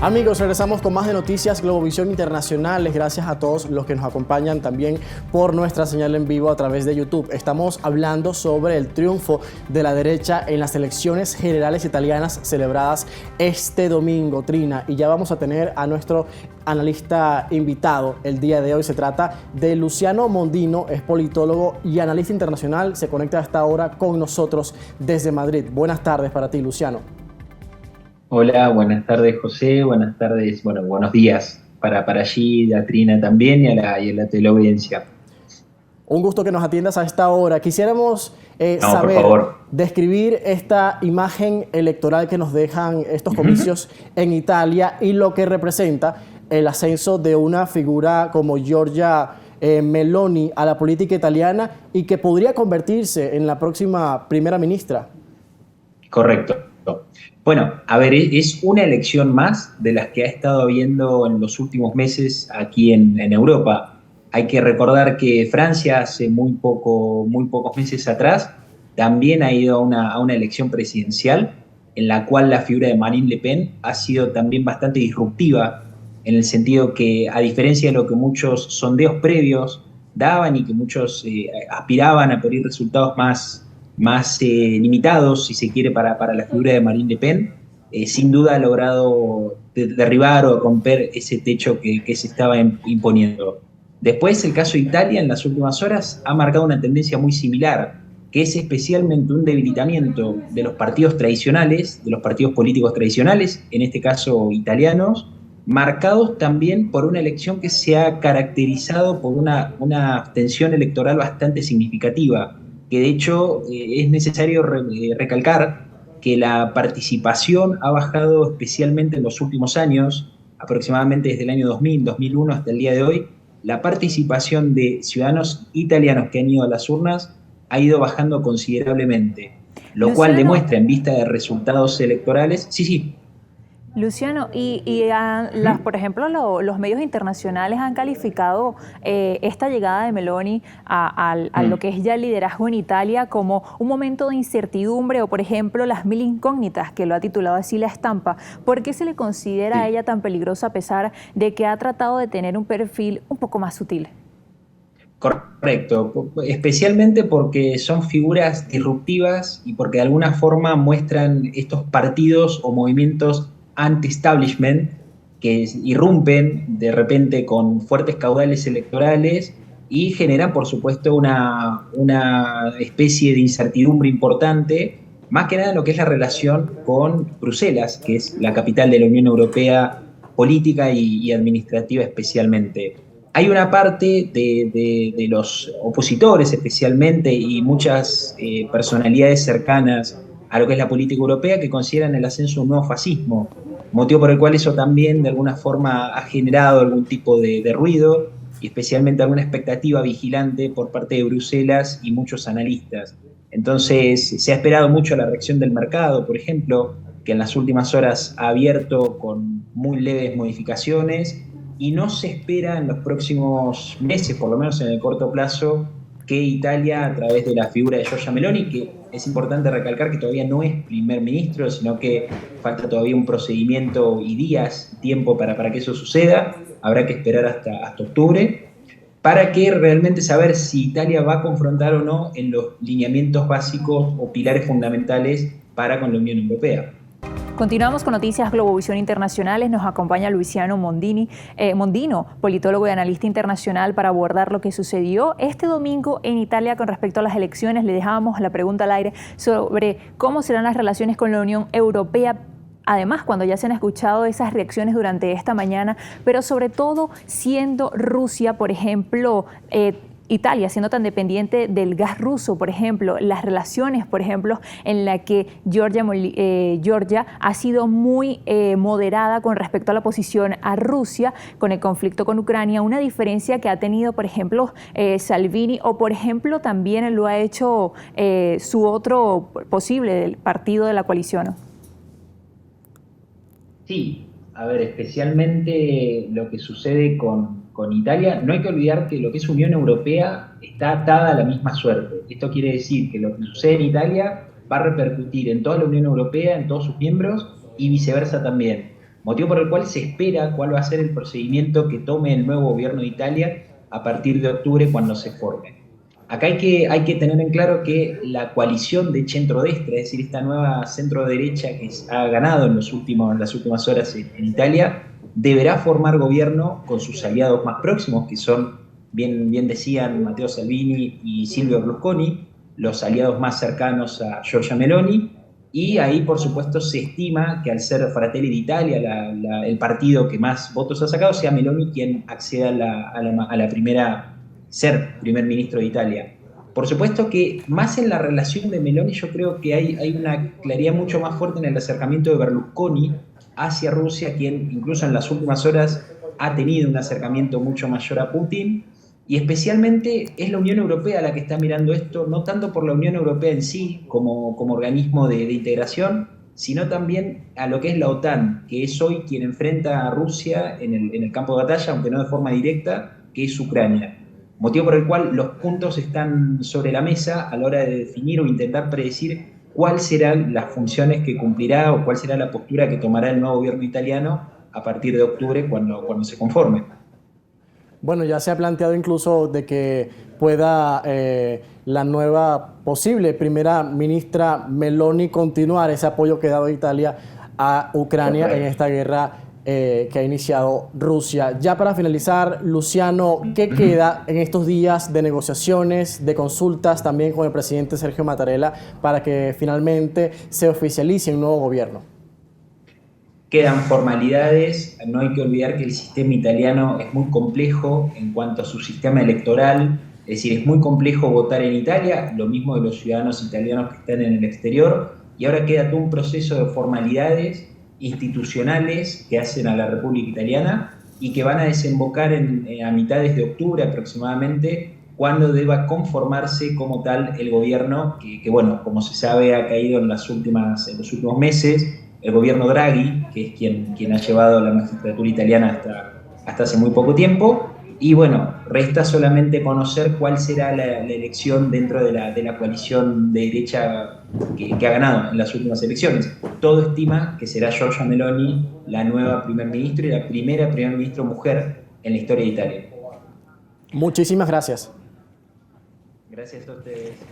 Amigos, regresamos con más de Noticias Globovisión Internacionales. Gracias a todos los que nos acompañan también por nuestra señal en vivo a través de YouTube. Estamos hablando sobre el triunfo de la derecha en las elecciones generales italianas celebradas este domingo, Trina. Y ya vamos a tener a nuestro analista invitado el día de hoy. Se trata de Luciano Mondino, es politólogo y analista internacional. Se conecta a esta hora con nosotros desde Madrid. Buenas tardes para ti, Luciano. Hola, buenas tardes José, buenas tardes, bueno, buenos días para allí, a Trina también y a la teleaudiencia. Un gusto que nos atiendas a esta hora. Quisiéramos No, por saber, favor. describir esta imagen electoral que nos dejan estos comicios en Italia y lo que representa el ascenso de una figura como Giorgia Meloni a la política italiana y que podría convertirse en la próxima primera ministra. Correcto. Bueno, a ver, es una elección más de las que ha estado habiendo en los últimos meses aquí en Europa. Hay que recordar que Francia hace muy pocos meses atrás también ha ido a una elección presidencial en la cual la figura de Marine Le Pen ha sido también bastante disruptiva, en el sentido que, a diferencia de lo que muchos sondeos previos daban y que muchos aspiraban a pedir resultados más limitados, si se quiere, para la figura de Marine Le Pen, sin duda ha logrado derribar o romper ese techo que se estaba imponiendo. Después, el caso de Italia en las últimas horas ha marcado una tendencia muy similar, que es especialmente un debilitamiento de los partidos tradicionales, de los partidos políticos tradicionales, en este caso italianos, marcados también por una elección que se ha caracterizado por una abstención electoral bastante significativa, que de hecho es necesario recalcar que la participación ha bajado especialmente en los últimos años, aproximadamente desde el año 2000, 2001 hasta el día de hoy. La participación de ciudadanos italianos que han ido a las urnas ha ido bajando considerablemente, lo cual Luciano, demuestra en vista de resultados electorales. Sí, sí. Luciano, por ejemplo, los medios internacionales han calificado esta llegada de Meloni a lo que es ya el liderazgo en Italia como un momento de incertidumbre o, por ejemplo, las 1000 incógnitas, que lo ha titulado así La Estampa. ¿Por qué se le considera a ella tan peligrosa a pesar de que ha tratado de tener un perfil un poco más sutil? Correcto, especialmente porque son figuras disruptivas y porque de alguna forma muestran estos partidos o movimientos anti-establishment que irrumpen de repente con fuertes caudales electorales y generan, por supuesto, una especie de incertidumbre importante, más que nada en lo que es la relación con Bruselas, que es la capital de la Unión Europea política y administrativa especialmente. Hay una parte de los opositores especialmente y muchas personalidades cercanas a lo que es la política europea que consideran el ascenso de un nuevo fascismo, motivo por el cual eso también de alguna forma ha generado algún tipo de ruido y especialmente alguna expectativa vigilante por parte de Bruselas y muchos analistas. Entonces se ha esperado mucho la reacción del mercado, por ejemplo, que en las últimas horas ha abierto con muy leves modificaciones y no se espera en los próximos meses, por lo menos en el corto plazo, que Italia, a través de la figura de Giorgia Meloni, que es importante recalcar que todavía no es primer ministro, sino que falta todavía un procedimiento y días, tiempo para que eso suceda, habrá que esperar hasta octubre, para que realmente saber si Italia va a confrontar o no en los lineamientos básicos o pilares fundamentales para con la Unión Europea. Continuamos con Noticias Globovisión Internacionales. Nos acompaña Luciano Mondino, politólogo y analista internacional, para abordar lo que sucedió este domingo en Italia con respecto a las elecciones. Le dejábamos la pregunta al aire sobre cómo serán las relaciones con la Unión Europea. Además, cuando ya se han escuchado esas reacciones durante esta mañana, pero sobre todo siendo Rusia, por ejemplo, Italia siendo tan dependiente del gas ruso, por ejemplo, las relaciones, por ejemplo, en la que Georgia ha sido muy moderada con respecto a la posición a Rusia con el conflicto con Ucrania, una diferencia que ha tenido, por ejemplo, Salvini, o por ejemplo también lo ha hecho su otro posible del partido de la coalición. Sí, a ver, especialmente lo que sucede con Italia, no hay que olvidar que lo que es Unión Europea está atada a la misma suerte. Esto quiere decir que lo que sucede en Italia va a repercutir en toda la Unión Europea, en todos sus miembros y viceversa también. motivo por el cual se espera cuál va a ser el procedimiento que tome el nuevo gobierno de Italia a partir de octubre cuando se forme. Acá hay que tener en claro que la coalición de centrodestra, es decir, esta nueva centro-derecha que ha ganado en las últimas horas en Italia, deberá formar gobierno con sus aliados más próximos, que son, bien decían Matteo Salvini y Silvio Berlusconi, los aliados más cercanos a Giorgia Meloni, y ahí, por supuesto, se estima que al ser Fratelli d'Italia el partido que más votos ha sacado, sea Meloni quien acceda a la primera, ser primer ministro de Italia. Por supuesto que más en la relación de Meloni yo creo que hay una claridad mucho más fuerte en el acercamiento de Berlusconi hacia Rusia, quien incluso en las últimas horas ha tenido un acercamiento mucho mayor a Putin, y especialmente es la Unión Europea la que está mirando esto, no tanto por la Unión Europea en sí, como organismo de integración, sino también a lo que es la OTAN, que es hoy quien enfrenta a Rusia en el campo de batalla, aunque no de forma directa, que es Ucrania. Motivo por el cual los puntos están sobre la mesa a la hora de definir o intentar predecir cuáles serán las funciones que cumplirá o cuál será la postura que tomará el nuevo gobierno italiano a partir de octubre cuando se conforme. Bueno, ya se ha planteado incluso de que pueda la nueva posible primera ministra Meloni continuar ese apoyo que ha dado Italia a Ucrania en esta guerra que ha iniciado Rusia. Ya para finalizar, Luciano, ¿qué queda en estos días de negociaciones, de consultas también con el presidente Sergio Mattarella para que finalmente se oficialice un nuevo gobierno? Quedan formalidades, no hay que olvidar que el sistema italiano es muy complejo en cuanto a su sistema electoral, es decir, es muy complejo votar en Italia, lo mismo de los ciudadanos italianos que están en el exterior, y ahora queda todo un proceso de formalidades institucionales que hacen a la República Italiana y que van a desembocar a mitades de octubre aproximadamente, cuando deba conformarse como tal el gobierno, que bueno, como se sabe ha caído en los últimos meses, el gobierno Draghi, que es quien ha llevado la magistratura italiana hasta hace muy poco tiempo. Y bueno, resta solamente conocer cuál será la elección dentro de la coalición de derecha que ha ganado en las últimas elecciones. Todo estima que será Giorgia Meloni la nueva primer ministro y la primera primer ministro mujer en la historia de Italia. Muchísimas gracias. Gracias a ustedes.